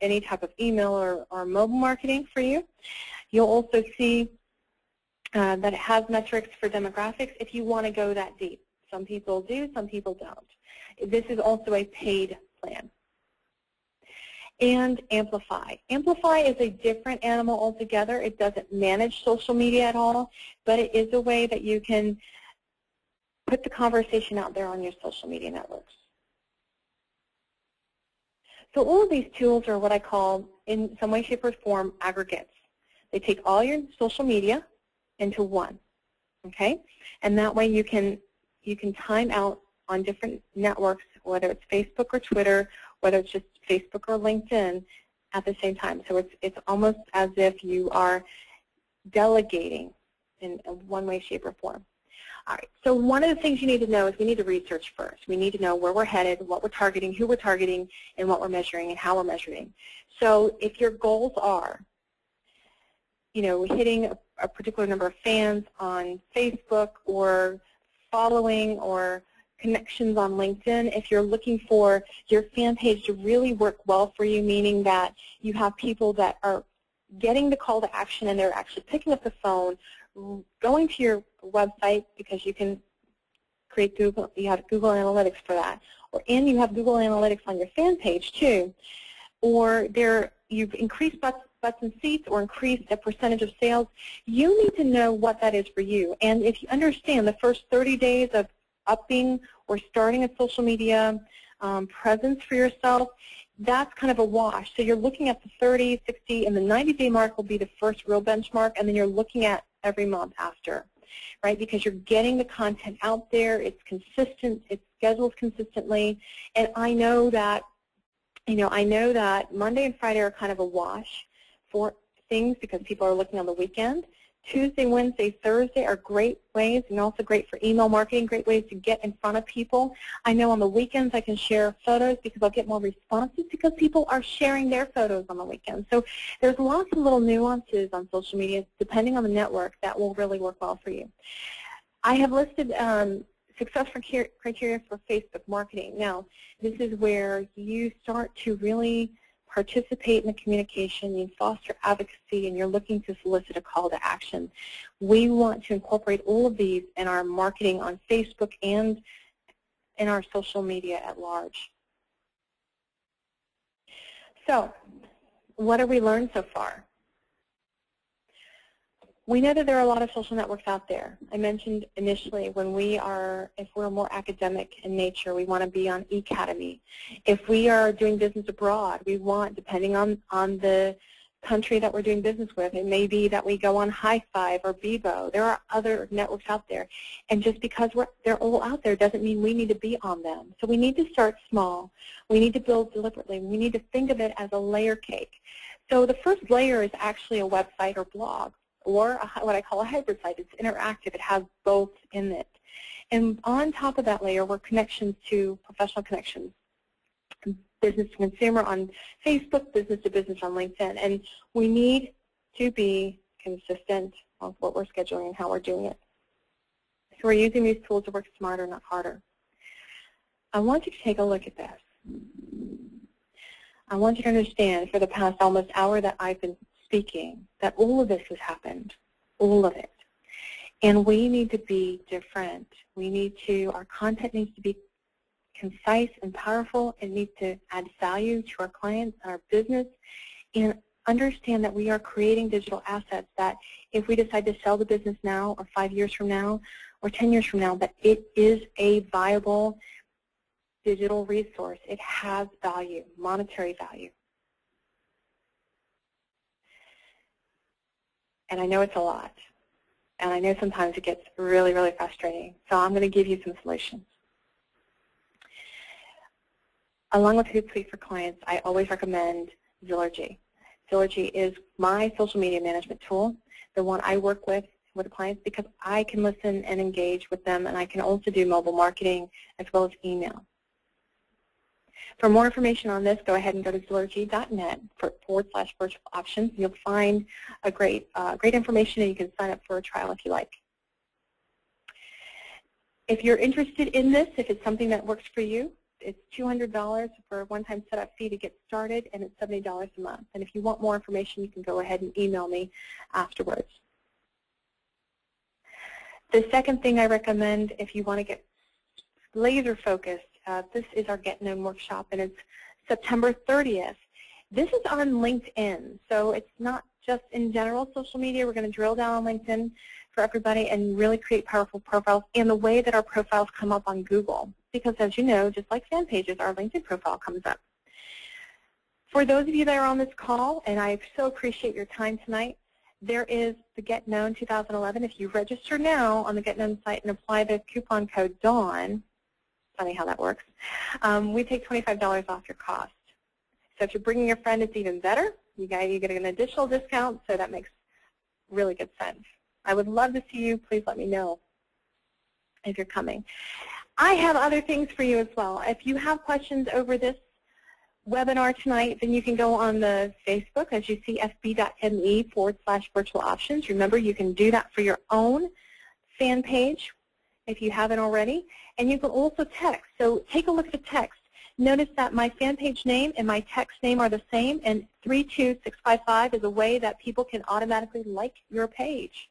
any type of email or mobile marketing for you. You'll also see that it has metrics for demographics if you want to go that deep. Some people do, some people don't. This is also a paid plan. And Amplify. Amplify is a different animal altogether. It doesn't manage social media at all, but it is a way that you can put the conversation out there on your social media networks. So all of these tools are what I call, in some way, shape, or form, aggregates. They take all your social media into one, okay? And that way you can time out on different networks, whether it's Facebook or Twitter, whether it's just Facebook or LinkedIn at the same time. So it's almost as if you are delegating in one way, shape, or form. All right, so one of the things you need to know is we need to research first. We need to know where we're headed, what we're targeting, who we're targeting, and what we're measuring and how we're measuring. So if your goals are, hitting a particular number of fans on Facebook or following or connections on LinkedIn, if you're looking for your fan page to really work well for you, meaning that you have people that are getting the call to action and they're actually picking up the phone, going to your website because you can create Google, you have Google Analytics for that, and you have Google Analytics on your fan page too, or you've increased butts and seats or increased the percentage of sales, you need to know what that is for you. And if you understand the first 30 days of upping or starting a social media presence for yourself, that's kind of a wash. So you're looking at the 30, 60, and the 90-day mark will be the first real benchmark, and then you're looking at every month after, right? Because you're getting the content out there, it's consistent, it's scheduled consistently, and I know that, Monday and Friday are kind of a wash for things because people are looking on the weekend. Tuesday, Wednesday, Thursday are great ways, and also great for email marketing, great ways to get in front of people. I know on the weekends I can share photos because I'll get more responses because people are sharing their photos on the weekends. So there's lots of little nuances on social media, depending on the network, that will really work well for you. I have listed success criteria for Facebook marketing. Now, this is where you start to really participate in the communication, you foster advocacy, and you're looking to solicit a call to action. We want to incorporate all of these in our marketing on Facebook and in our social media at large. So, what have we learned so far? We know that there are a lot of social networks out there. I mentioned initially if we're more academic in nature, we want to be on Academy. If we are doing business abroad, we want, depending on the country that we're doing business with, it may be that we go on High Five or Bebo. There are other networks out there. And just because they're all out there doesn't mean we need to be on them. So we need to start small. We need to build deliberately. We need to think of it as a layer cake. So the first layer is actually a website or blog, or what I call a hybrid site. It's interactive. It has both in it. And on top of that layer were connections to professional connections, business to consumer on Facebook, business to business on LinkedIn. And we need to be consistent on what we're scheduling and how we're doing it. So we're using these tools to work smarter, not harder. I want you to take a look at this. I want you to understand for the past almost hour that I've been speaking that all of this has happened, all of it. And we need to be different. Our content needs to be concise and powerful. It needs to add value to our clients and our business, and understand that we are creating digital assets that if we decide to sell the business now or 5 years from now or 10 years from now, that it is a viable digital resource. It has value, monetary value. And I know it's a lot. And I know sometimes it gets really, really frustrating. So I'm going to give you some solutions. Along with Hootsuite for clients, I always recommend Zillergy. Zillergy is my social media management tool, the one I work with with clients because I can listen and engage with them, and I can also do mobile marketing as well as email. For more information on this, go ahead and go to zillergy.net/virtual options. You'll find a great information, and you can sign up for a trial if you like. If you're interested in this, if it's something that works for you, it's $200 for a one-time setup fee to get started, and it's $70 a month. And if you want more information, you can go ahead and email me afterwards. The second thing I recommend if you want to get laser focused, this is our Get Known workshop, and it's September 30th. This is on LinkedIn, so it's not just in general social media. We're going to drill down on LinkedIn for everybody and really create powerful profiles and the way that our profiles come up on Google. Because as you know, just like fan pages, our LinkedIn profile comes up. For those of you that are on this call, and I so appreciate your time tonight, there is the Get Known 2011. If you register now on the Get Known site and apply the coupon code DAWN, funny how that works, we take $25 off your cost. So if you're bringing a friend, it's even better. You get an additional discount, so that makes really good sense. I would love to see you. Please let me know if you're coming. I have other things for you as well. If you have questions over this webinar tonight, then you can go on the Facebook, as you see, fb.me/virtual options. Remember, you can do that for your own fan page if you haven't already. And you can also text. So take a look at the text. Notice that my fan page name and my text name are the same, and 32655 is a way that people can automatically like your page.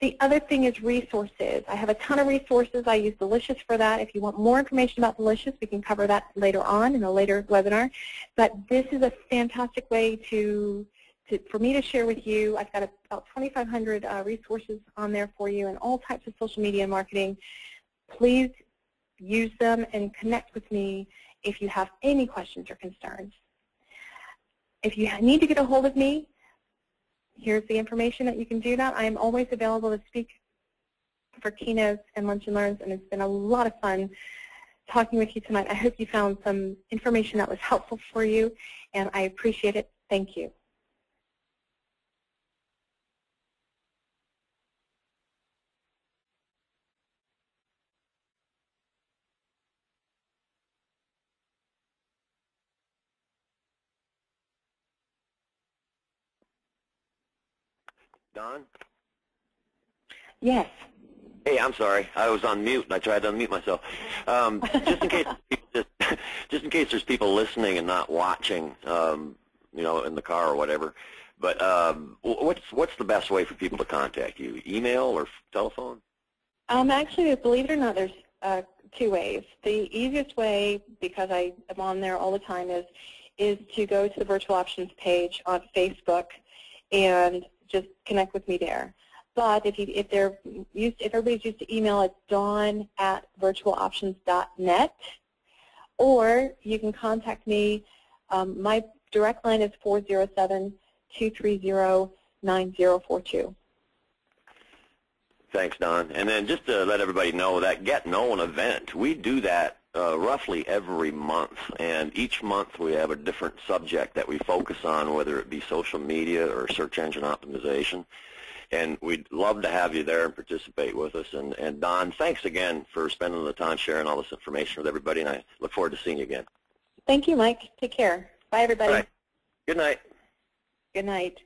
The other thing is resources. I have a ton of resources. I use Delicious for that. If you want more information about Delicious, we can cover that later on in a later webinar. But this is a fantastic way for me to share with you. I've got about 2,500 resources on there for you and all types of social media and marketing. Please use them and connect with me if you have any questions or concerns. If you need to get a hold of me, here's the information that you can do that. I am always available to speak for keynotes and lunch and learns, and it's been a lot of fun talking with you tonight. I hope you found some information that was helpful for you, and I appreciate it. Thank you. Don? Yes. Hey, I'm sorry. I was on mute, and I tried to unmute myself. Just in case there's people listening and not watching, you know, in the car or whatever. But what's the best way for people to contact you? Email or telephone? Actually, believe it or not, there's two ways. The easiest way, because I am on there all the time, is to go to the Virtual Options page on Facebook and just connect with me there. But if everybody's used to email, it's dawn@virtualoptions.net, or you can contact me. My direct line is 407-230-9042. Thanks, Don. And then just to let everybody know, that Get Known event, we do that roughly every month. And each month we have a different subject that we focus on, whether it be social media or search engine optimization. And we'd love to have you there and participate with us. And Don, thanks again for spending the time sharing all this information with everybody, and I look forward to seeing you again. Thank you, Mike. Take care. Bye, everybody. All right. Good night. Good night.